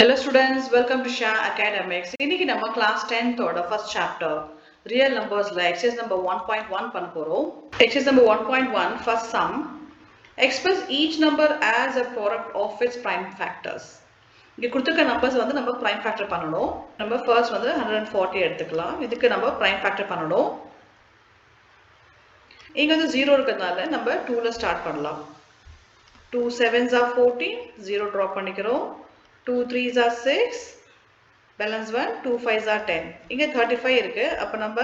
Hello students, welcome to Shah Academics. இன்னைக்கு நம்ம class 10th ஓட first chapter real numbersல exercise number 1.1 பண்ண போறோம். Exercise number 1.1 first sum. Express each number as a product of its prime factors. இங்க கொடுத்திருக்க numbers வந்து நம்ம prime factor பண்ணணும். நம்ம first வந்து 140 எடுத்துக்கலாம். இதுக்கு நம்ம prime factor பண்ணணும். இங்க வந்து 0 இருக்கிறதுனால நம்ம 2ல ஸ்டார்ட் பண்ணலாம். 2 7s are 14, 0 drop பண்ணிக்கிறோம். 2 3s are 6, balance 1, 2 5s are 10. இங்க 35 இருக்கு. அப்ப நம்ம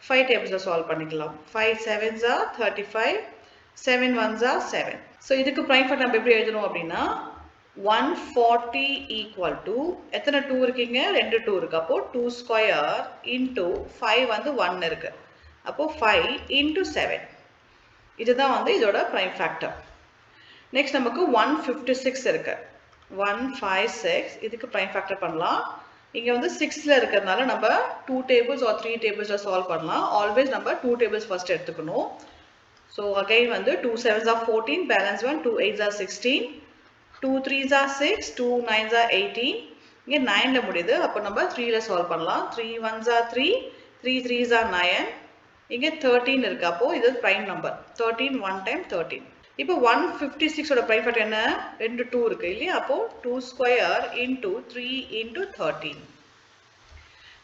5 tablesல solve பண்ணிக்கலாம். 5 7s are 35, 7 1s are 7. So இதுக்கு prime factor நம்ம எப்படி எழுதணும் அப்படின்னா 140 equal to எத்தனை 2 இருக்கீங்க? 2 2 இருக்கு. அப்போ 2 square into 5 வந்து 1 இருக்கு. அப்போ 5 into 7. இதுதான் வந்து இதோட prime factor. Next நமக்கு 156 இருக்கு. 156 இதுக்கு prime factor பண்ணலாம். இங்க வந்து 6ல இருக்கிறதுனால நம்ம 2 tables or 3 tablesல solve பண்ணலாம். Always நம்ம 2 tables first எடுத்துக்கணும். So again வந்து 2 7s are 14, balance 1, 2 8s are 16, 2 3s are 6, 2 9s are 18. இங்க 9ல முடியுது. அப்ப நம்ம 3ல solve பண்ணலாம். 3 1s are 3, 3 3s are 9. இங்க 13 இருக்கு. அப்போ இது prime number. 13 1 time 13. இப்போ 156 ஓட prime factor என்ன? 2 2 இருக்கு இல்லையா? அப்போ 2 square into 3 into 13.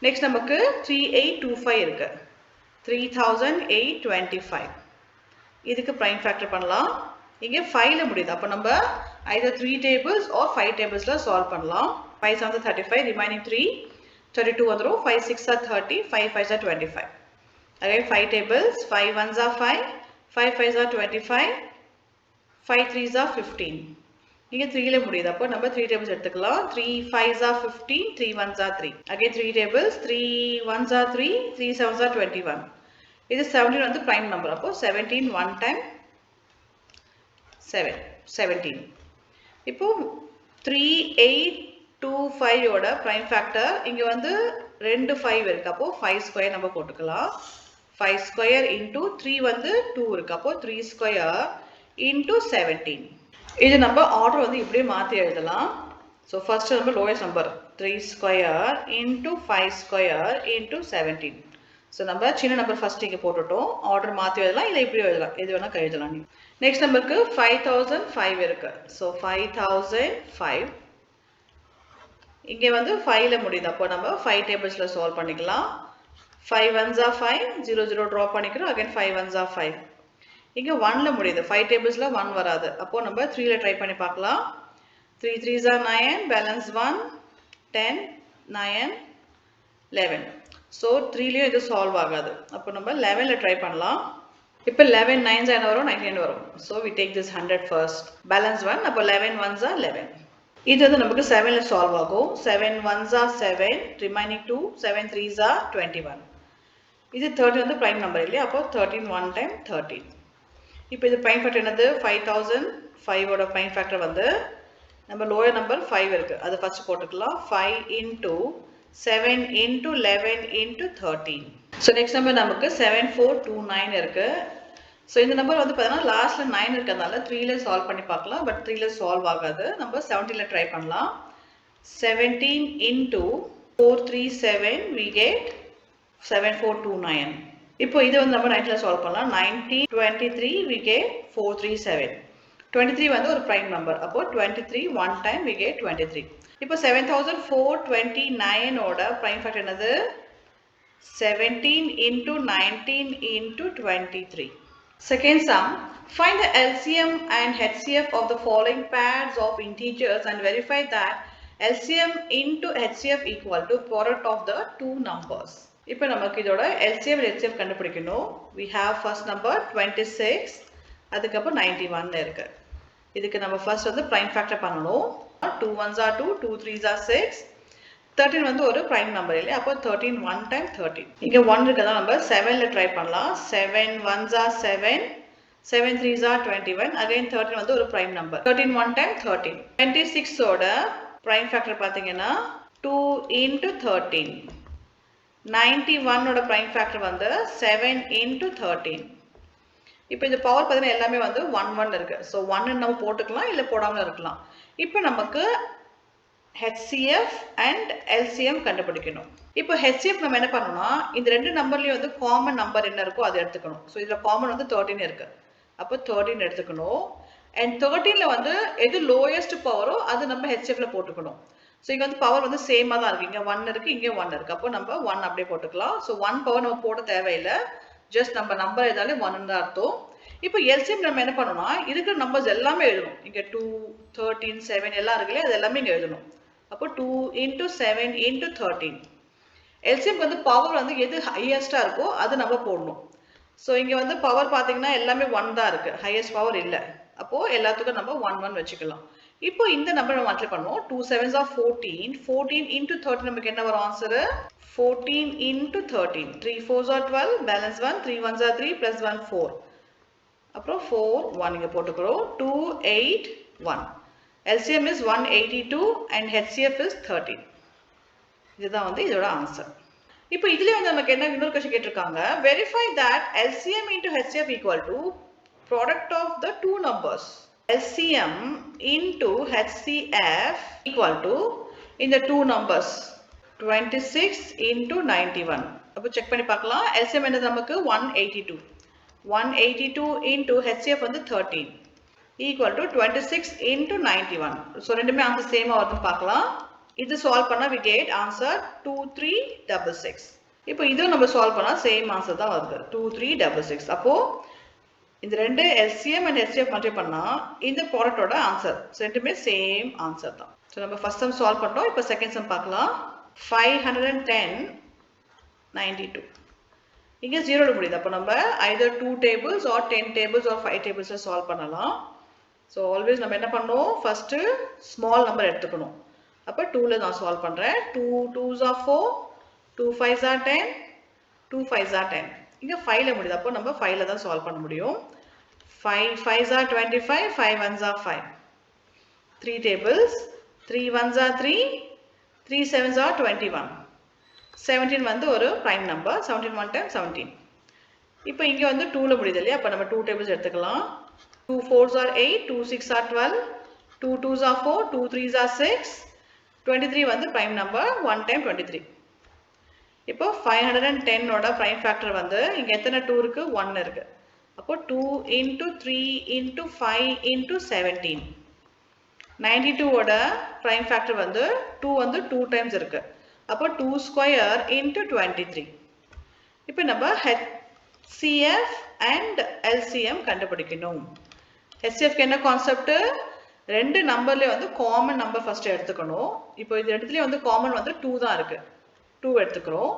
Next நமக்கு 3825 இருக்கு. 3825. இதுக்கு prime factor பண்ணலாம். இங்க 5ல முடியுது. அப்ப நம்ம either 3 tables or 5 tablesல solve பண்ணலாம். 5 7 35, remaining 3, 32 வந்துரும். 5 6 are 30, 5 5 are 25. Again 5 tables, 5 1s are 5, 5 5s are 25, 5 3s are 15. இங்க 3ல முடியுது. அப்போ நம்ம 3 tables எடுத்துக்கலாம். 3 5s are 15, 3 1s are 3. Again 3 tables, 3 1s are 3, 3 7s are 21. இது 17 வந்து prime number. அப்போ 17 1 time 7, 17. இப்போ 3825 ஓட prime factor இங்க வந்து 2 5 இருக்கு. அப்போ 5 square நம்ம போட்டுக்கலாம். 5 square into 3 வந்து 2 இருக்கு. அப்போ 3 square into 17. இது நம்ம ஆர்டர் வந்து இப்படியே மாத்தி எழுதலாம். So first நம்ம lowest number 3 square into 5 square into 17. So நம்ம சின்ன நம்பர் ஃபர்ஸ்ட் இங்க போட்டுட்டோம். ஆர்டர் மாத்தி எழுதலாம் இல்ல இப்படி எழுதலாம். எது வேணா எழுதலாம் நீங்க. நெக்ஸ்ட் நம்பருக்கு 5005 இருக்கு. So 5005 இங்க வந்து 5ல முடியுது. அப்போ நம்ம 5 tablesல solve பண்ணிக்கலாம். 5 1s are 5, 0 0 drop பண்ணிக்கிறோம். Again 5 1s are 5. இங்க 1ல முடியுது. 5 tablesல 1 வராது. அப்போ நம்ம 3ல ட்ரை பண்ணி பார்க்கலாம். 3 3s are 9, balance 1, 10, 9, 11. So 3லயும் இது சால்வ் ஆகாது. அப்போ நம்ம 11ல ட்ரை பண்ணலாம். இப்போ 11 9s என்ன வரும்? 19 வரும். So we take this 100 first. Balance 1. அப்போ 11 1s are 11. இது வந்து நமக்கு 7ல சால்வ் ஆகும். 7 1s are 7, remaining 2, 7 3s are 21. இது 30 வந்து prime number இல்லையா? அப்போ 13 1 time 13. இப்போ இது prime factor என்னது? 5005 ஓட prime factor வந்து நம்ம lower number 5 இருக்கு. அது ஃபர்ஸ்ட் போட்டுக்கலாம். 5 into 7 into 11 into 13. So next number நமக்கு 7429 இருக்கு. So இந்த நம்பர் வந்து பார்த்தீங்கன்னா லாஸ்ட்ல 9 இருக்கிறதுனால 3ல சால்வ் பண்ணி பார்க்கலாம். பட் 3ல சால்வ் ஆகாது. நம்ம 17ல ட்ரை பண்ணலாம். 17 into 437 we get 7429. இப்போ இது வந்து நம்ம 9ல சால்வ் பண்ணலாம். 1923 we get 437. 23 வந்து ஒரு prime number. அப்போ 23 one time we get 23. இப்போ 7429 ஓட prime factor என்னது? 17 into 19 into 23. Second sum, find the LCM and HCF of the following pairs of integers and verify that LCM into HCF equal to product of the two numbers. இப்போ நமக்கு இதோட LCM and HCF கண்டுபிடிக்கணும். We have first number 26, அதுக்கப்புறம் 91 இருக்கு. இதுக்கு நம்ம first வந்து prime factor பண்ணணும். 2 1s are 2, 2 3s are 6. 13 வந்து ஒரு prime number இல்லையா? அப்போ 13 1 time 13. இங்க 1 இருக்கதா நம்ம 7ல ட்ரை பண்ணலாம். 7 1s are 7, 7 3s are 21. Again 13 வந்து ஒரு prime number. 13 1 time 13. 26 ஓட prime factor பாத்தீங்கன்னா 2 into 13. 91 ஓட prime factor வந்து 7 into 13. இப்போ இந்த பவர் பார்த்தீங்கன்னா எல்லாமே வந்து 1 1 இருக்கு. ஸோ 1 நம்ம போட்டுக்கலாம் இல்லை போடாமல் இருக்கலாம். இப்போ நமக்கு HCF and LCM கண்டுபிடிக்கணும். இப்போ HCF நம்ம என்ன பண்ணணும்னா இந்த ரெண்டு நம்பர்லயும் வந்து காமன் நம்பர் என்ன இருக்கோ அதை எடுத்துக்கணும். ஸோ இதில் காமன் வந்து 13 இருக்கு. அப்போ 13 எடுத்துக்கணும். அண்ட் 13ல வந்து எது லோயஸ்ட் பவரோ அது நம்ம HCFல போட்டுக்கணும். ஸோ இங்கே வந்து பவர் வந்து சேமாக தான் இருக்கு. இங்கே 1 இருக்கு, இங்கே 1 இருக்கு. அப்போ நம்ம 1 அப்படியே போட்டுக்கலாம். ஸோ 1 பவர் நம்ம போட தேவையில்லை. ஜஸ்ட் நம்ம நம்பர் எதாலே 1 தான் அர்த்தம். இப்போ LCM நம்ம என்ன பண்ணணும்னா இருக்கிற நம்பர்ஸ் எல்லாமே எழுதணும். இங்கே 2, 13, 7 எல்லாம் இருக்குல்லையே அது எல்லாமே இங்கே எழுதணும். அப்போ 2 into 7 into 13. LCM வந்து பவர் வந்து எது ஹையஸ்டாக இருக்கோ அது நம்ம போடணும். ஸோ இங்கே வந்து பவர் பார்த்தீங்கன்னா எல்லாமே 1 தான் இருக்கு, ஹையஸ்ட் பவர் இல்லை. அப்போது எல்லாத்துக்கும் நம்ம 1 1 வச்சுக்கலாம். இப்போ இந்த நம்பர் நம்ம மல்டிப்ளை பண்ணுவோம். 2 7s are 14. 14 into 13 நமக்கு என்ன வரும் answer? 14 into 13. 3 4s are 12. Balance 1. 3 1s are 3 plus 1 4. அப்புறம் 4 1 இங்கே போட்டுக்கிறோம். 2 8 1. LCM is 182 and HCF is 13. இதுதான் வந்து இதோட ஆன்சர். இப்போ இதுலயே வந்து நமக்கு என்ன இன்னொரு क्वेश्चन கேட்டிருக்காங்க. Verify that LCM into HCF equal to product of the two numbers. LCM into HCF equal to in the two numbers 26 into 91. அப்போ செக் பண்ணி பார்க்கலாம். LCM என்னது நமக்கு 182. 182 into HCF வந்து 13 equal to 26 into 91. ஸோ ரெண்டுமே answer சேமாக வருதுன்னு பார்க்கலாம். இது சால்வ் பண்ணால் we get answer 2366. இப்போ இதுவும் நம்ம சால்வ் பண்ணால் சேம் ஆன்சர் தான் வருது 2366. அப்போது இந்த ரெண்டு LCM and HCF மல்டிப்ளை பண்ணால் இந்த ப்ராடக்டோட ஆன்சர் ரெண்டுமே சேம் ஆன்சர் தான். ஸோ நம்ம ஃபர்ஸ்ட் சம் சால்வ் பண்ணுறோம். இப்போ செகண்ட் சம் பார்க்கலாம். 510 92 இங்கே 0 முடியுது. அப்போ நம்ம either 2 tables or 10 tables or 5 tables solve பண்ணலாம். ஸோ ஆல்வேஸ் நம்ம என்ன பண்ணணும், ஃபர்ஸ்ட் ஸ்மால் நம்பர் எடுத்துக்கணும். அப்போ 2ல நான் சால்வ் பண்ணுறேன். 2 2s are 4, 2 5s are 10, 2 5s are 10. இங்கே 5ல முடியுது. அப்போ நம்ம 5ல தான் சால்வ் பண்ண முடியும். 5 5s are 25, 5 1s are 5. 3 tables, 3 1s are 3, 3 7s are 21. 17 வந்து ஒரு prime number. 17 1 time 17. இப்போ இங்கே வந்து 2ல முடியுது இல்லையா? அப்போ நம்ம 2 tables எடுத்துக்கலாம். 2 4s are 8, 2 6 are 12, 2 2s are 4, 2 3s are 6. 23 வந்து prime number. 1 time 23. இப்போ 510 ஓட prime factor வந்து இங்கே எத்தனை 2 இருக்கு? 1 இருக்கு. அப்போ 2 into 3 into 5 into 17. 92 ஓட prime factor வந்து 2 வந்து 2 times இருக்கு. அப்போ 2 square into 23. இப்போ நம்ம HCF and LCM கண்டுபிடிக்கணும். HCFக்கு என்ன கான்செப்ட்? ரெண்டு நம்பர்லேயே வந்து காமன் நம்பர் ஃபர்ஸ்ட் எடுத்துக்கணும். இப்போ இது ரெண்டுத்துலேயும் வந்து காமன் வந்து 2 தான் இருக்கு. 2 எடுத்துக்கிறோம்.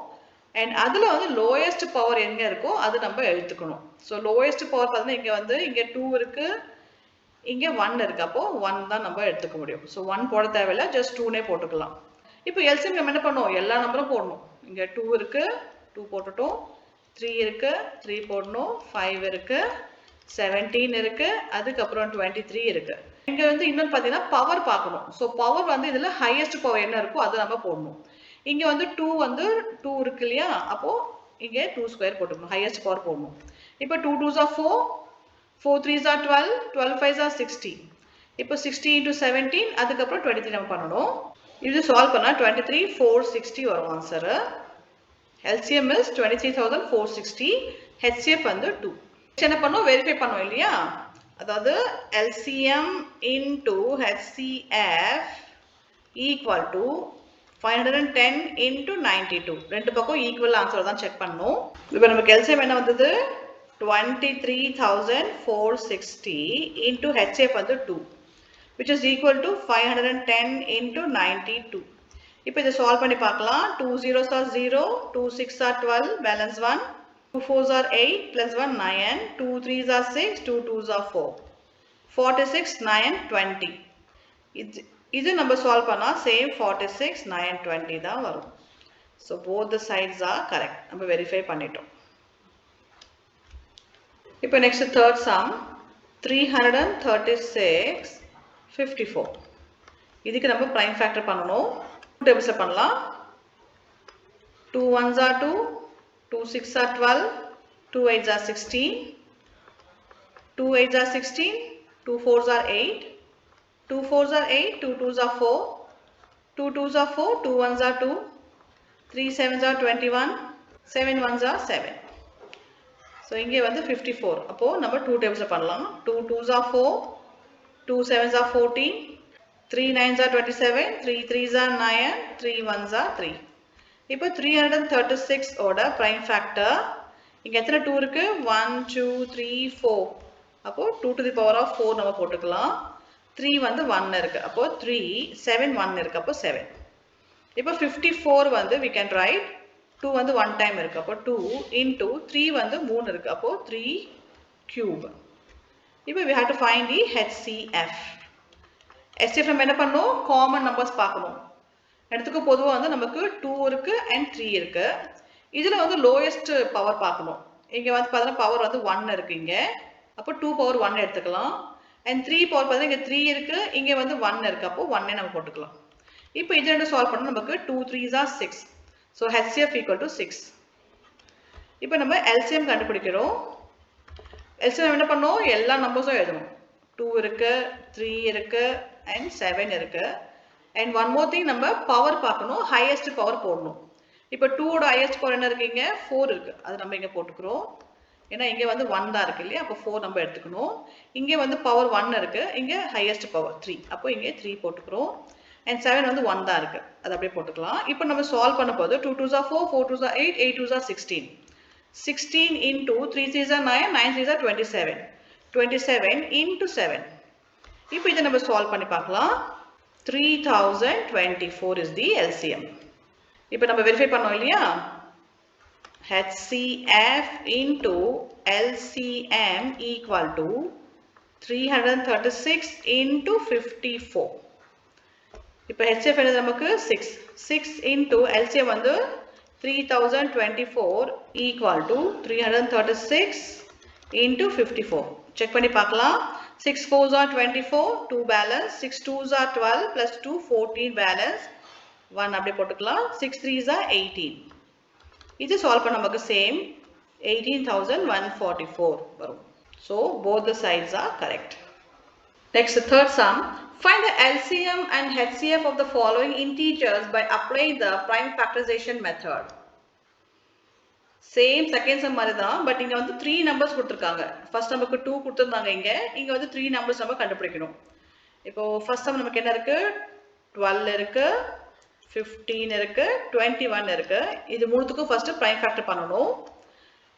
அண்ட் அதில் வந்து லோயஸ்ட் பவர் எங்கே இருக்கோ அது நம்ம எடுத்துக்கணும். ஸோ லோயஸ்ட் பவர் பார்த்தீங்கன்னா இங்கே வந்து இங்கே 2 இருக்கு, இங்கே 1 இருக்கு. அப்போ 1 தான் நம்ம எடுத்துக்க முடியும். ஸோ 1 போட தேவையில்லை, ஜஸ்ட் 2னே போட்டுக்கலாம். இப்போ LCM நம்ம என்ன பண்ணுவோம், எல்லா நம்பரும் போடணும். இங்கே 2 இருக்கு, 2 போட்டுட்டோம். 3 இருக்கு, 3 போடணும். 5 இருக்கு, 17 இருக்கு, அதுக்கப்புறம் 23 இருக்கு. இங்கே வந்து இன்னொன்று பார்த்தீங்கன்னா பவர் பார்க்கணும். ஸோ பவர் வந்து இதில் ஹையஸ்ட் பவர் என்ன இருக்கோ அதை நம்ம போடணும். இங்கே வந்து 2 வந்து 2 இருக்கு இல்லையா? அப்போது இங்கே 2 ஸ்கொயர் போட்டுக்கணும், ஹையஸ்ட் பவர் போடணும். இப்போ 2 2s are 4, 4 3s are 12, 12 5s are 60. இப்போ 60 into 17, அதுக்கப்புறம் 23 நம்ம பண்ணணும். இது சால்வ் பண்ணால் 23 460 வரும் ஆன்சர். LCM is 23,460, HCF வந்து 2. என்ன பண்ணுவோம், வெரிஃபை பண்ணுவோம் இல்லையா? அதாவது LCM into HCF equal to 510 into 92. ரெண்டு பக்கம் ஈக்குவல் ஆன்சர் தான் செக் பண்ணணும். இப்போ நமக்கு LCM என்ன வந்தது? 23,460 into HCF வந்து 2, which is equal to 510 into 92. இப்போ இதை சால்வ் பண்ணி பார்க்கலாம். 2 0s are 0, 2 6 are 12, balance 1, 2 4s are 8, plus 1 9, 2 3s are 6, 2 2s are 4, 46 9 20. இது நம்ம சால்வ் பண்ணா சேம் 46 9 20 தான் வரும். So both the sides are correct. நம்ம வெரிஃபை பண்ணிட்டோம். இப்போ நெக்ஸ்ட் தேர்ட் சம் 336 54. இதுக்கு நம்ம prime factor பண்ணணும். 2 tables பண்ணலாம். 2 1s are 2, 2 6 are 12, 2 8s are 16, 2 8s are 16, 2 4s are 8, 2 4s are 8, 2 2s are 4, 2 2s are 4, 2 1s are 2, 3 7s are 21, 7 1s are 7. So இங்கே வந்து 54. அப்போ நம்ம 2 tables பண்ணலாம். 2 2s are 4, 2 7s are 14, 3 9s are 27, 3 3s are 9, 3 1s are 3. இப்போ 336 ஓட prime factor இங்க எத்தனை 2 இருக்கு? 1 2 3 4. அப்போ 2 to the power of 4 நம்ம போட்டுக்கலாம். 3 வந்து 1 இருக்கு. அப்போ 3 7 1 இருக்கு. அப்போ 7. இப்போ 54 வந்து we can write 2 வந்து 1 time இருக்கு. அப்போ 2 into 3 வந்து 3 இருக்கு. அப்போ 3 cube. இப்போ we have to find the HCF. HCF நம்ம என்ன பண்ணணும்? Common numbers பார்க்கணும். எடுத்துக்கு பொதுவா வந்து நமக்கு 2 இருக்கு and 3 இருக்கு. இதுல வந்து lowest power பார்க்கணும். இங்க வந்து பார்த்தா பவர் வந்து 1 இருக்கு இங்க. அப்போ 2 power 1 எடுத்துக்கலாம். and 3 power பார்த்தா இங்க 3 இருக்கு, இங்க வந்து 1 இருக்கு. அப்போ 1 நம்ம போட்டுக்கலாம். இப்போ இது ரெண்டு சால்வ் பண்ணா நமக்கு 2 3s are 6. So HCF equal to 6. இப்போ நம்ம LCM கண்டுபிடிக்கிறோம். LCM என்ன பண்ணோம்? எல்லா நம்பர்ஸும் எழுதணும். 2 இருக்கு, 3 இருக்கு and 7 இருக்கு. And one more thing, நம்ம பவர் பார்க்கணும், highest power போடணும். இப்போ 2 ஓட highest power என்ன இருக்கு? இங்க 4 இருக்கு. அது நம்ம இங்க போட்டுக்கிறோம். ஏன்னா இங்க வந்து 1 தான் இருக்கு இல்லையா? அப்போ 4 நம்ம எடுத்துக்கணும். இங்க வந்து பவர் 1 இருக்கு, இங்க highest power 3. அப்போ இங்க 3 போட்டுக்கிறோம். and 7 வந்து 1 தான் இருக்கு. அது அப்படியே போட்டுக்கலாம். இப்போ நம்ம சால்வ் பண்ணும்போது 2 2s are 4, 4 2s are 8, 8 2s are 16. 16 into 3 3s are 9, 9 3s are 27. 27 into 7. இப்போ இதை நம்ம சால்வ் பண்ணி பார்க்கலாம். 3024 is the LCM. இப்போ நம்ம வெரிஃபை பண்ணோம் இல்லையா? HCF into LCM equal to 336 into 54. இப்போ HCF என்னது நமக்கு 6. 6 into LCM வந்து 3024 equal to 336 into 54. செக் பண்ணி பார்க்கலாம். 6 4s are 24, 2 balance, 6 2s are 12 plus 2 14 balance, 1 அப்படியே போட்டுக்கலாம். 6 3s are 18. இது சால்வ் பண்ண நமக்கு சேம் 18144 வரும். So both the sides are correct. Next, the third sum. Find the LCM and HCF of the following integers by applying the prime factorization method. Same second sum மாதிரி தான், but இங்க வந்து 3 numbers கொடுத்திருக்காங்க. First நமக்கு 2 கொடுத்திருந்தாங்க இங்க வந்து 3 numbers நம்ம கண்டுபிடிக்கணும். இப்போ ஃபர்ஸ்ட் சம் நமக்கு என்ன இருக்கு? 12 இருக்கு, 15 இருக்கு, 21 இருக்கு. இது மூணுத்துக்கும் ஃபர்ஸ்ட் prime factor பண்ணனும்.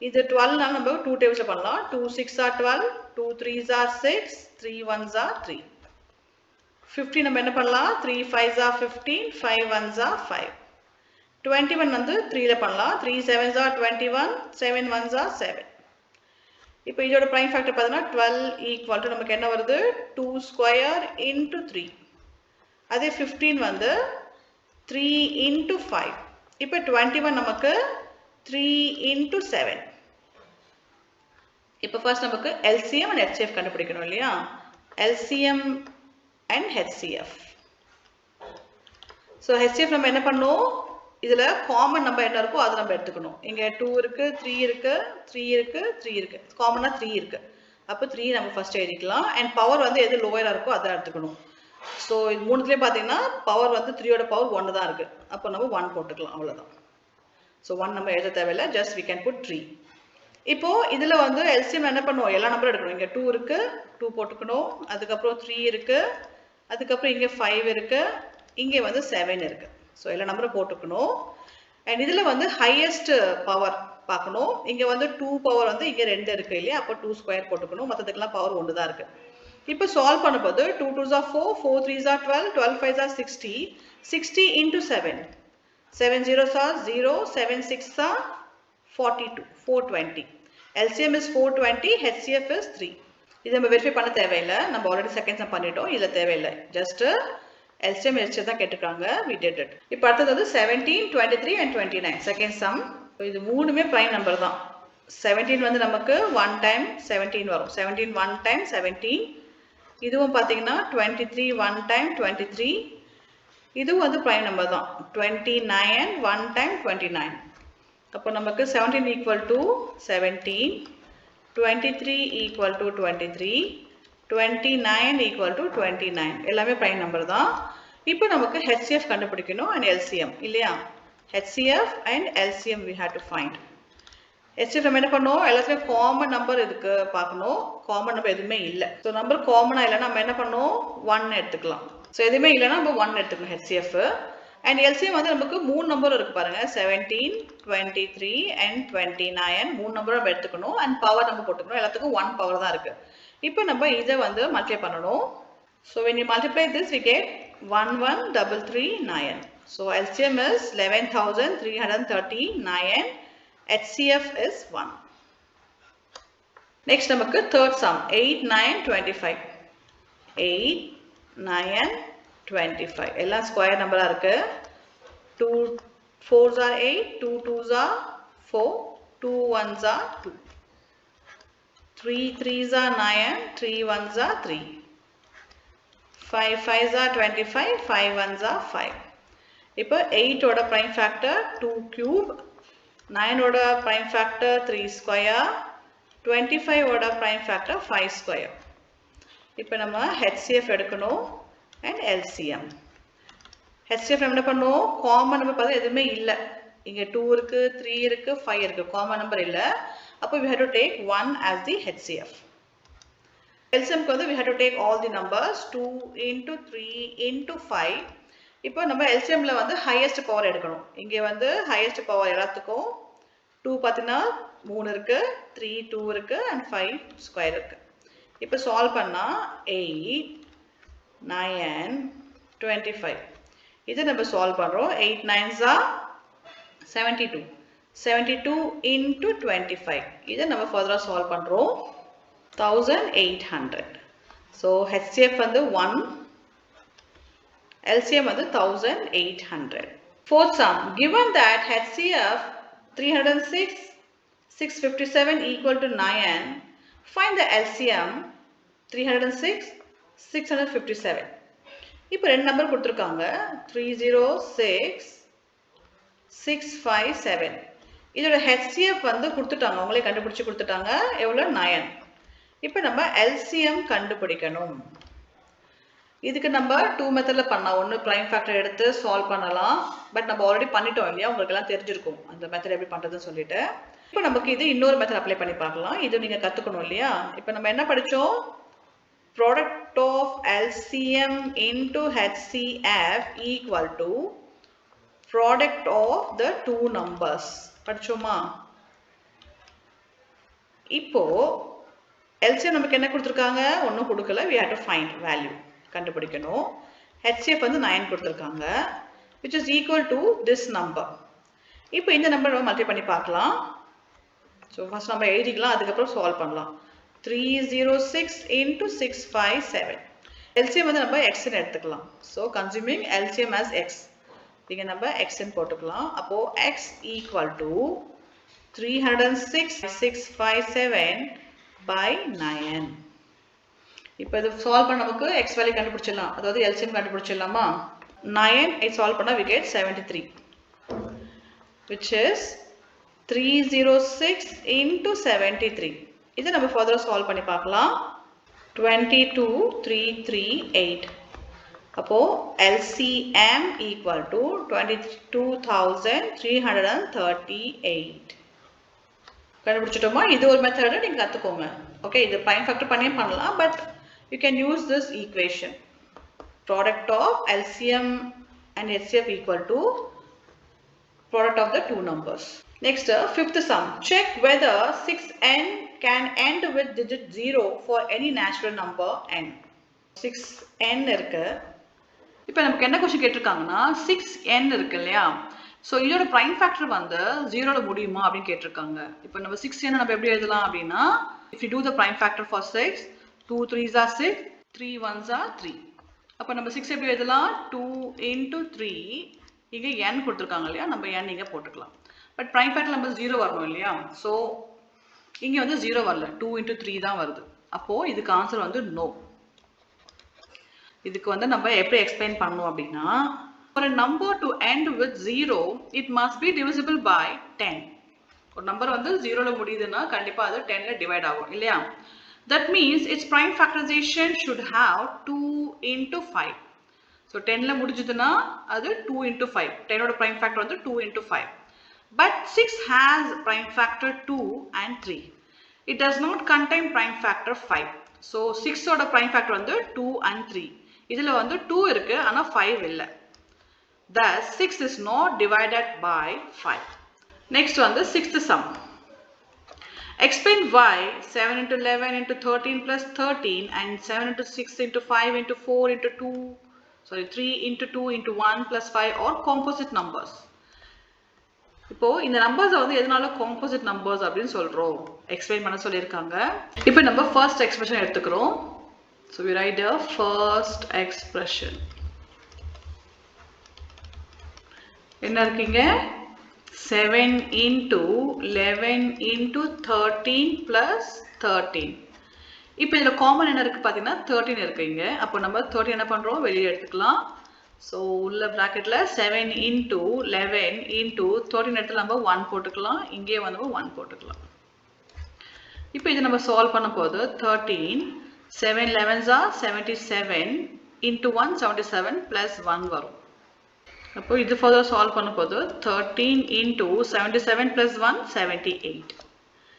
இது 12 நால நம்ம 2 tablesல பண்ணலாம். 2 6 are 12, 2 3s are 6, 3 1s are 3. 15 நம்ம என்ன பண்ணலாம்? 3 5s are 15, 5 1s are 5. 21 வந்து 3 ல பண்ணலாம். 3 7s are 21, 7 1s are 7. இப்போ இதோட prime factor பார்த்தா 12 equal to நமக்கு என்ன வருது? 2 square into 3. அதே 15 வந்து 3 into 5. இப்போ 21 நமக்கு 3 into 7. இப்போ ஃபர்ஸ்ட் நமக்கு LCM and HCF கண்டுபிடிக்கணும் இல்லையா? LCM and HCF. So HCF நம்ம என்ன பண்ணோம்? இதுல காமன் நம்பர் என்ன இருக்கோ அது நம்ம எடுத்துக்கணும். இங்க 2 இருக்கு, 3 இருக்கு, 3 இருக்கு, 3 இருக்கு. காமனா 3 இருக்கு. அப்ப 3 நம்ம ஃபர்ஸ்ட் எழுதிக்கலாம். and பவர் வந்து எது லோயரா இருக்கோ அத எடுத்துக்கணும். சோ இது மூணுலயே பாத்தீங்கன்னா பவர் வந்து 3 ஓட பவர் 1 தான் இருக்கு. அப்ப நம்ம 1 போட்டுக்கலாம் அவ்வளவுதான். சோ 1 நம்ம எழுத தேவையில்லை, just we can put 3. இப்போ இதுல வந்து LCM என்ன பண்ணுவோம்? எல்லா நம்பரும் எடுக்கணும். இங்க 2 இருக்கு, 2 போட்டுக்கணும். அதுக்கு அப்புறம் 3 இருக்கு. அதுக்கு அப்புறம் இங்க 5 இருக்கு. இங்க வந்து 7 இருக்கு. சோ எல்லா நம்பரும் போட்டுக்கணும். and இதுல வந்து highest பவர் பார்க்கணும். இங்க வந்து 2 பவர் வந்து இங்க 2 இருக்கு இல்லையா? அப்ப 2 ஸ்கொயர் போட்டுக்கணும். மத்ததுக்கெல்லாம் பவர் 1 தான் இருக்கு. இப்போ சால்வ் பண்ணும்போது 2 2s are 4, 4 3s are 12, 12 5s are 60, 60 into 7. 7 zeros are 0, 7 6s are 42, 420. LCM is 420, HCF is 3. இது நம்ம வெரிஃபை பண்ண தேவையில்லை. நம்ம ஆல்ரெடி செகண்ட் சம் பண்ணிட்டோம். இதுல தேவையில்லை. ஜஸ்ட் LCM HCF தான் கேட்டிருக்காங்க. We did it. இப்போ அடுத்தது வந்து 17, 23 and 29. Second sum. இது மூணுமே prime நம்பர் தான். 17 வந்து நமக்கு 1 time 17 வரும். 17 1 time 17. இதுவும் பாத்தீங்கன்னா 23 1 time 23. இதுவும் வந்து prime நம்பர் தான். 29 1 time 29. அப்போ நமக்கு 17 equal to 17, 23 equal to 23, 29 equal to 29. எல்லாமே prime number தான். இப்போ நமக்கு HCF கண்டுபிடிக்கணும் and LCM இல்லையா? HCF and LCM we have to find. HCF நம்ம என்ன பண்ணோம்? எல்லாத்துலயும் காமன் நம்பர் இதுக்கு பார்க்கணும். காமன் நம்பர் எதுவுமே இல்லை. ஸோ நம்பர் காமனா இல்லைன்னா நம்ம என்ன பண்ணோம்? 1 எடுத்துக்கலாம். ஸோ எதுவுமே இல்லைன்னா நம்ம 1 எடுத்துக்கணும் HCF. அண்ட் LCM வந்து நமக்கு 3 நம்பர் இருக்கு பாருங்க, 17, 23 and 29. 3 நம்பர் நம்ம எடுத்துக்கணும் அண்ட் பவர் நம்ம போட்டுக்கணும். எல்லாத்துக்கும் 1 பவர் தான் இருக்கு. இப்போ நம்ம இதை வந்து மல்டிப்ளை பண்ணணும். So when you multiply this, we get 11,339. So LCM is 11,339. HCF is 1. Next நமக்கு third sum 8, 9, 25. 8, 9, 25. எல்லாம் ஸ்கொயர் நம்பரா இருக்கு. 2 4s are 8, 2 2s are 4, 2 1s are 2. 3 3s are 9, 3 1s are 3. 5 5s are 25, 5 1s are 5. இப்போ 8 ஓட prime factor 2 cube, 9 ஓட prime factor 3 square, 25 ஓட prime factor 5 square. இப்போ நம்ம HCF எடுக்கணும் and LCM. HCF நம்ம என்ன பண்ணுவோம்? காமன் நம்பர் பார்த்தா எதுவுமே இல்லை. இங்க 2 இருக்கு, 3 இருக்கு, 5 இருக்கு. காமன் நம்பர் இல்லை. அப்போ we have to take 1 as the HCF. LCM க்கு வந்து we have to take all the numbers 2 into 3 into 5. இப்போ நம்ம LCMல வந்து highest power எடுக்கணும். இங்கே வந்து highest power எல்லாத்துக்கும் 2 பார்த்தீங்கன்னா 3 இருக்கு, 3 2 இருக்கு and 5 ஸ்கொயர் இருக்கு. இப்போ சால்வ் பண்ணா 8 9 25. இதை நம்ம சால்வ் பண்றோம். 8 9s are 72. 72 into 25. இதை நம்ம ஃபர்தரா சால்வ் பண்றோம். 1800. So HCF வந்து 1, LCM வந்து 1800. Fourth sum, given that HCF 306, 657 equal to 9, find the LCM 306, 657. இப்போ ரெண்டு நம்பர் கொடுத்திருக்காங்க, 306, 657. இதோட HCF வந்து கொடுத்துட்டாங்க, அவங்களே கண்டுபிடிச்சு கொடுத்துட்டாங்க. எவ்வளவு? 9. இப்போ நம்ம LCM கண்டுபிடிக்கணும். இதுக்கு நம்ம 2 மெத்தட்ல பண்ணலாம். ஒன்று prime factor எடுத்து சால்வ் பண்ணலாம். பட் நம்ம ஆல்ரெடி பண்ணிட்டோம் இல்லையா, உங்களுக்கு எல்லாம் தெரிஞ்சிருக்கும் அந்த மெத்தட் எப்படி பண்றதுன்னு சொல்லிட்டு. இப்போ நமக்கு இது இன்னொரு மெத்தட் அப்ளை பண்ணி பார்க்கலாம். இது நீங்க கத்துக்கணும் இல்லையா. இப்போ நம்ம என்ன படிச்சோம்? Product of LCM into HCF equal to product of the two numbers. படிச்சோமா? இப்போ LCM நமக்கு என்ன கொடுத்திருக்காங்க? ஒன்றும் கொடுக்கல. We have to find value. கண்டுபிடிக்கணும். HCF வந்து 9 கொடுத்திருக்காங்க, which is equal to this number. இப்போ இந்த நம்பர் நம்ம மல்டிப்ளை பண்ணி பார்க்கலாம். ஸோ ஃபர்ஸ்ட் நம்ம எழுதிக்கலாம், அதுக்கப்புறம் சால்வ் பண்ணலாம். 306 into 657. LCM வந்து நம்ம x ன்னு எடுத்துக்கலாம். So consuming LCM as x. இங்கே நம்ம x ன்னு போட்டுக்கலாம். அப்போ x equal to 306 657 by 9. இப்போ இது சால்வ் பண்ண நமக்கு x வேல்யூ கண்டுபிடிச்சிடலாம், அதாவது LCM கண்டுபிடிச்சிடலாமா? 9 சால்வ் பண்ணா we get 73, which is 306 into 73. இதை நம்ம further சால்வ் பண்ணி பார்க்கலாம். 22338. அப்போ LCM equal to 22,338. கண்டுபிடிச்சிட்டோமா? இது ஒரு மெத்தட் நீங்க கத்துக்கோங்க. ஓகே, இது prime factor பண்ணியே பண்ணலாம், but you can use this equation. Product of LCM and HCF equal to product of the two numbers. Next, fifth sum. Check whether 6n can end with digit 0 for any natural number n. 6n இருக்கு. இப்போ நமக்கு என்ன question கேட்டிருக்காங்கன்னா 6n இருக்கு இல்லையா, so இதோட prime factor வந்து 0ல முடியுமா அப்படின்னு கேட்டிருக்காங்க. இப்போ நம்ம 6n நம்ம எப்படி எழுதலாம் அப்படின்னா, if you do the prime factor for 6, 2 3s are 6, 3 1s are 3. அப்போ நம்ம 6 எப்படி எழுதலாம்? 2 into 3. இங்கே n கொடுத்துருக்காங்க இல்லையா, நம்ம n இங்கே போட்டுக்கலாம். பட் prime factor நம்ம 0 வரணும் இல்லையா, ஸோ இங்கே வந்து 0 வரல, 2 into 3 தான் வருது. அப்போ இதுக்கு ஆன்சர் வந்து நோ. இதுக்கு வந்து நம்ம எப்படி எக்ஸ்பிளைன் பண்ணணும் அப்படின்னா, for a number to end with 0, it must be divisible by 10. ஒரு நம்பர் வந்து 0ல முடியுதுன்னா கண்டிப்பா அது 10ல டிவைட் ஆகும் இல்லையா. That means its prime factorization should have 2 into 5. So 10 la முடிஞ்சதுனா அது 2 into 5. 10 ஓட prime factor வந்து 2 into 5. But 6 has prime factor 2 and 3. It does not contain prime factor 5. So 6 ஓட prime factor வந்து 2 and 3. இதுல வந்து 2 இருக்கு ஆனா 5 இல்ல. Thus 6 is not divided by 5. Next one, the sixth sum. Explain why 7 into 11 into 13 plus 13 and 7 into 6 into 5 into 4 into 2, 3 into 2 into 1 plus 5 are composite numbers. இப்போ இந்த numbers வந்து எதனால காம்போசிட் நம்பர்ஸ் அப்படினு சொல்றோம் எக்ஸ்பிளைன் பண்ண சொல்லிருக்காங்க. இப்போ நம்ம ஃபர்ஸ்ட் எக்ஸ்பிரஷன் எடுத்துக்கிறோம். So we write the first expression. என்ன இருக்குங்க? 7 into 11 into 13 plus 13. இப்போ இதுல காமன் என்ன இருக்கு பாத்தீங்கன்னா 13 இருக்குங்க. அப்போ நம்ம 13 என்ன பண்றோம்? வெளிய எடுத்துக்கலாம். So உள்ள பிராக்கெட்ல 7 into 11 into 13 எடுத்து நம்ம 1 போட்டுக்கலாம். இங்கே வந்து 1 போட்டுக்கலாம். இப்போ இத நம்ம சால்வ் பண்ண போது 13 7 11s are 77 into 1 77 plus 1 வரும். அப்போ இது ஃபர்தர் சால்வ் பண்ண போது 13 into 77 plus 1 78.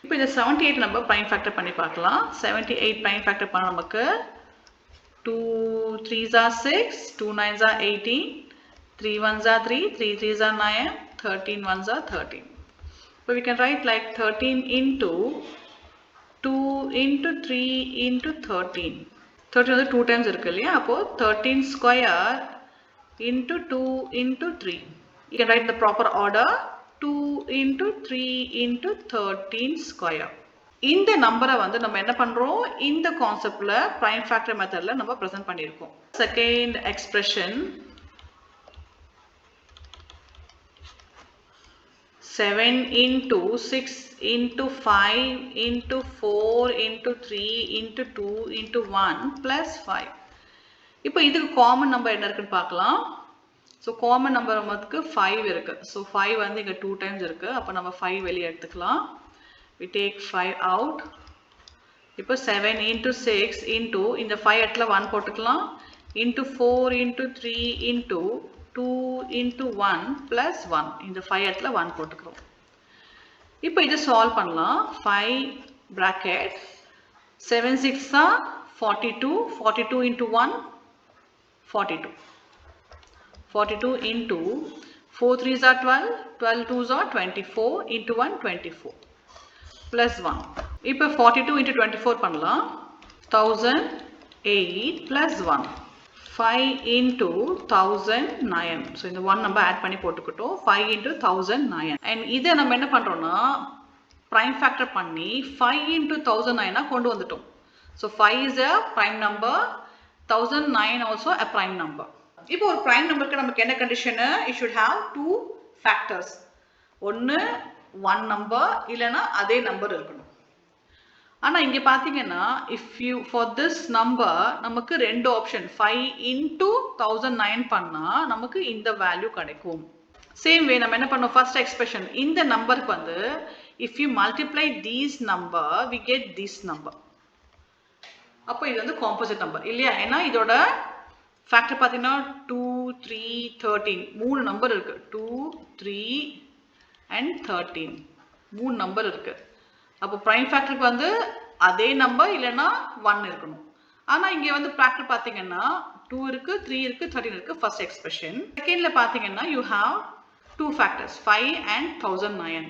இப்போ இந்த 78 நம்ம prime factor பண்ணி பார்க்கலாம். 78 prime factor பண்ண நமக்கு 2 3s are 6, 2 9s are 18, 3 1s are 3, 3 3s are 9, 13 1s are 13. So we can write like 13 into 2 into 3 into 13. 13 வந்து 2 times இருக்கு இல்லையா? அப்போ 13 square into 2 into 3. You can write in the proper order 2 into 3 into 13 square. இந்த நம்பரை வந்து நம்ம என்ன பண்றோம்? இந்த கான்செப்ட்ல prime factor மெத்தட்ல நம்ம பிரசன்ட் பண்ணியிருக்கோம். Second expression 7 into 6 into 5 into 4 into 3 into 2 into 1 plus 5. இப்போ இதுக்கு காமன் நம்பர் என்ன இருக்குன்னு பார்க்கலாம். ஸோ காமன் நம்பர் நமக்கு 5 இருக்கு. ஸோ 5 வந்து இங்கே 2 times இருக்கு. அப்போ நம்ம 5 வெளியே எடுத்துக்கலாம். We take 5 out. இப்போ 7 into 6 into இந்த 5 இடத்துல 1 போட்டுக்கலாம். into 4 into 3 into 2 into 1 plus 1. இந்த 5 இடத்துல 1 போட்டுக்கிறோம். இப்போ இதை சால்வ் பண்ணலாம். 5 bracket 7 6 are 42, 42 into 1 42. 42 into 4 3s are 12, 12 2s are 24 into 1 24 plus 1. இப்போ 42 into 24 பண்ணலாம். 1008 plus 1. 5 into 1009. So இந்த 1 நம்ம ஆட் பண்ணி போட்டுக்கிட்டோம். 5 into 1009. and இதை நம்ம என்ன பண்றோம்னா prime factor பண்ணி 5 into 1009 கொண்டு வந்துட்டோம். So 5 is a prime number, 1009 also a prime number. இப்போ ஒரு prime numberக்கு நமக்கு என்ன condition? it should have two factors. ஒன்னு 1 number இல்லனா அதே நம்பர் இருக்கணும். ஆனா இங்க பாத்தீங்கன்னா if you for this number நமக்கு ரெண்டு ஆப்ஷன் 5 into 1009 பண்ணா நமக்கு இந்த வேல்யூ கிடைக்கும். சேம் வே நம்ம என்ன பண்ணோம்? ஃபர்ஸ்ட் எக்ஸ்பிரஷன் இந்த நம்பருக்கு வந்து if you multiply these number we get this number. அப்போ இது வந்து காம்போசிட் நம்பர் இல்லையா? ஏன்னா இதோட ஃபேக்டர் பார்த்தீங்கன்னா 2 3 13 மூணு நம்பர் இருக்கு. 2 3 and 13 மூணு நம்பர் இருக்கு. அப்போ prime factorக்கு வந்து அதே நம்பர் இல்லைன்னா 1 இருக்கணும். ஆனா இங்க வந்து ஃபேக்டர் பார்த்தீங்கன்னா 2 இருக்கு 3 இருக்கு 13 இருக்கு. First expression. செகண்ட்ல பார்த்தீங்கன்னா you have two factors 5 and 1009.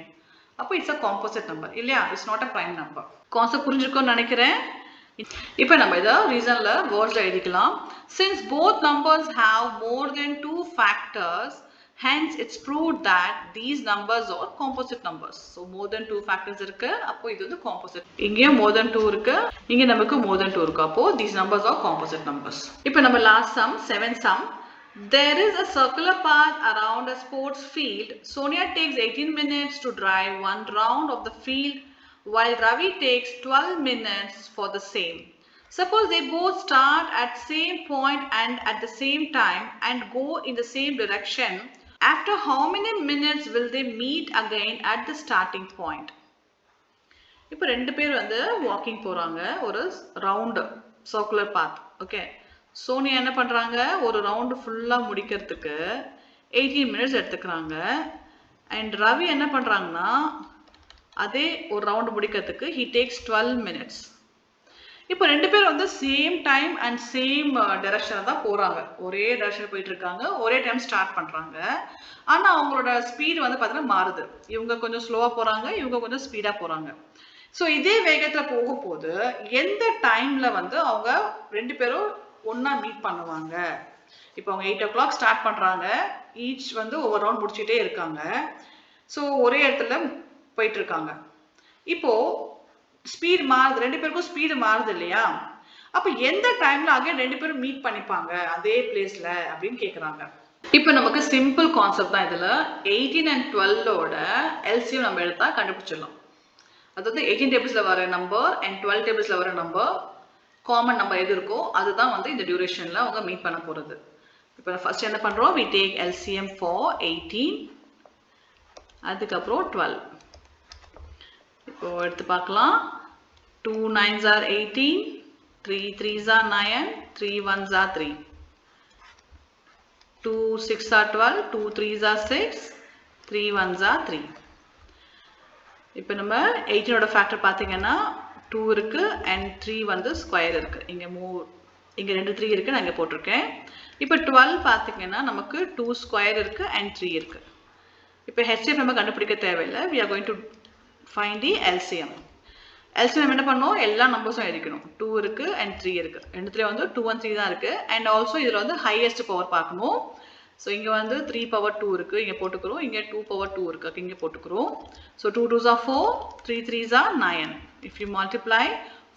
அப்போ இட்ஸ் a composite number இல்லையா? It's not a prime number. Concept புரிஞ்சிருக்கும்னு நினைக்கிறேன். இப்போ நம்ம இத ரீசன்ல வேர்ட்ஸ்ல எழுதிக்கலாம். Since both numbers have more than two factors, hence it's proved that these numbers are composite numbers. So more than two factors இருக்கு. அப்போ இது வந்து composite. இங்க more than 2 இருக்கு. இங்க நமக்கு more than 2 இருக்கு. அப்போ these numbers are composite numbers. இப்போ நம்ம last sum 7th sum. There is a circular path around a sports field. Sonia takes 18 minutes to drive one round of the field, while Ravi takes 12 minutes for the same. Suppose they both start at same point and at the same time and go in the same direction. After how many minutes will they meet again at the starting point? இப்போ ரெண்டு பேர் வந்து walking போறாங்க ஒரு round circular path. Okay, Sonia என்ன பண்ணுறாங்க, ஒரு round ஃபுல்லாக முடிக்கிறதுக்கு 18 மினிட்ஸ் எடுத்துக்கிறாங்க. அண்ட் ரவி என்ன பண்ணுறாங்கன்னா அதே ஒரு ரவுண்டு முடிக்கிறதுக்கு he takes 12 minutes. இப்போ ரெண்டு பேரும் வந்து சேம் டைம் அண்ட் சேம் டைரக்ஷனில் தான் போகிறாங்க. ஒரே டைரக்ஷனில் போயிட்டு இருக்காங்க, ஒரே டைம் ஸ்டார்ட் பண்ணுறாங்க. ஆனால் அவங்களோட ஸ்பீடு வந்து பார்த்தீங்கன்னா மாறுது. இவங்க கொஞ்சம் ஸ்லோவாக போகிறாங்க, இவங்க கொஞ்சம் ஸ்பீடாக போகிறாங்க. ஸோ இதே வேகத்தில் போகும்போது எந்த டைமில் வந்து அவங்க ரெண்டு பேரும் ஒன்றா மீட் பண்ணுவாங்க. இப்போ அவங்க 8 o'clock ஸ்டார்ட் பண்ணுறாங்க, ஈச் வந்து ஒவ்வொரு ரவுண்ட் முடிச்சுட்டே இருக்காங்க. ஸோ ஒரே இடத்துல போயிட்டு இருக்காங்க. இப்போ ஸ்பீட் மாறுது, ரெண்டு பேருக்கும் ஸ்பீடு மாறுது இல்லையா? அப்போ எந்த டைம்ல அகைன் ரெண்டு பேரும் மீட் பண்ணிப்பாங்க அதே பிளேஸ்ல அப்படின்னு கேட்குறாங்க. இப்போ நமக்கு சிம்பிள் கான்செப்ட் தான். இதில் 18 and 12ஓட எல்சிஎம் நம்ம எடுத்தா கண்டுபிடிச்சிடலாம். அதாவது 18 டேபிள்ஸில் வர நம்பர் அண்ட் 12 டேபிள்ஸில் வர நம்பர் காமன் நம்பர் எது இருக்கோ அதுதான் வந்து இந்த டியூரேஷனில் அவங்க மீட் பண்ண போகிறது. இப்போ ஃபர்ஸ்ட் என்ன பண்ணுறோம், we take LCM for 18, அதுக்கப்புறம் 12. இப்போ எடுத்து பார்க்கலாம். 2 9s are 18, 3 3s are 9, 3 1s are 3, 2 6 are 12, 2 3s are 6, 3 1s are 3. இப்போ நம்ம 18ஓட ஃபேக்டர் பார்த்தீங்கன்னா 2 இருக்கு அண்ட் 3 வந்து ஸ்கொயர் இருக்கு. இங்கே 2 3 இருக்கு, நான் இங்கே போட்டிருக்கேன். இப்போ 12 பார்த்தீங்கன்னா நமக்கு 2 ஸ்கொயர் இருக்கு அண்ட் 3 இருக்கு. இப்போ HCF நம்ம கண்டுபிடிக்க தேவையில்லை. we are going to find the LCM. LCM என்ன பண்ணோம், எல்லா நம்பர்ஸும் எழுதிக்கணும். 2 இருக்கு அண்ட் 3 இருக்கு, ரெண்டுத்துலேயும் வந்து 2 and 3 தான் இருக்கு. அண்ட் ஆல்சோ இதில் வந்து ஹையஸ்ட் பவர் பார்க்கணும். ஸோ இங்கே வந்து 3 power 2 இருக்கு, இங்கே போட்டுக்கிறோம். இங்கே 2 power 2 இருக்கு, இங்கே போட்டுக்கிறோம். So 2 2s are 4, 3 3s are 9. If you multiply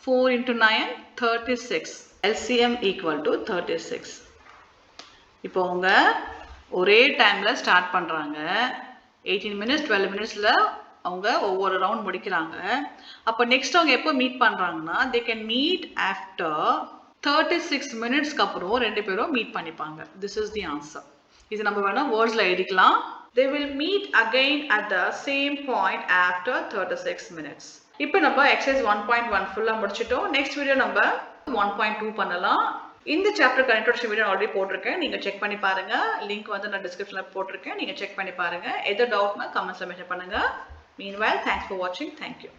4 into 9, 36. LCM equal to 36. இப்போ அவங்க ஒரே டைம்ல ஸ்டார்ட் பண்றாங்க. 18 minutes 12 minutesல அவங்க ஒவ்வொரு ரவுண்ட் முடிக்கிறாங்க. அப்போ நெக்ஸ்ட் அவங்க எப்போ மீட் பண்றாங்கன்னா they can meet after 36 minutesக்கு அப்புறம் ரெண்டு பேரும் மீட் பண்ணிப்பாங்க. This is the answer. இது நம்ம வேணா வேர்ட்ஸ்ல எழுதிக்கலாம். They will meet again at the same point after 36 minutes. இப்போ நம்ம எக்ஸசைஸ் 1.1 ஃபுல்லா முடிச்சிட்டோம். நெக்ஸ்ட் வீடியோ நம்ம 1.2 பண்ணலாம். இந்த சாப்டர் இன்ட்ரோடக்ஷன் வீடியோ ஆல்ரெடி போட்டிருக்கேன், நீங்க செக் பண்ணி பாருங்க. லிங்க் வந்து நான் டிஸ்கிரிப்ஷன்ல போட்டிருக்கேன், நீங்க செக் பண்ணி பாருங்க. எது டவுட்னா கமெண்ட்ஸ்ல மென்ஷன் பண்ணுங்க. Meanwhile, thanks for watching. Thank you.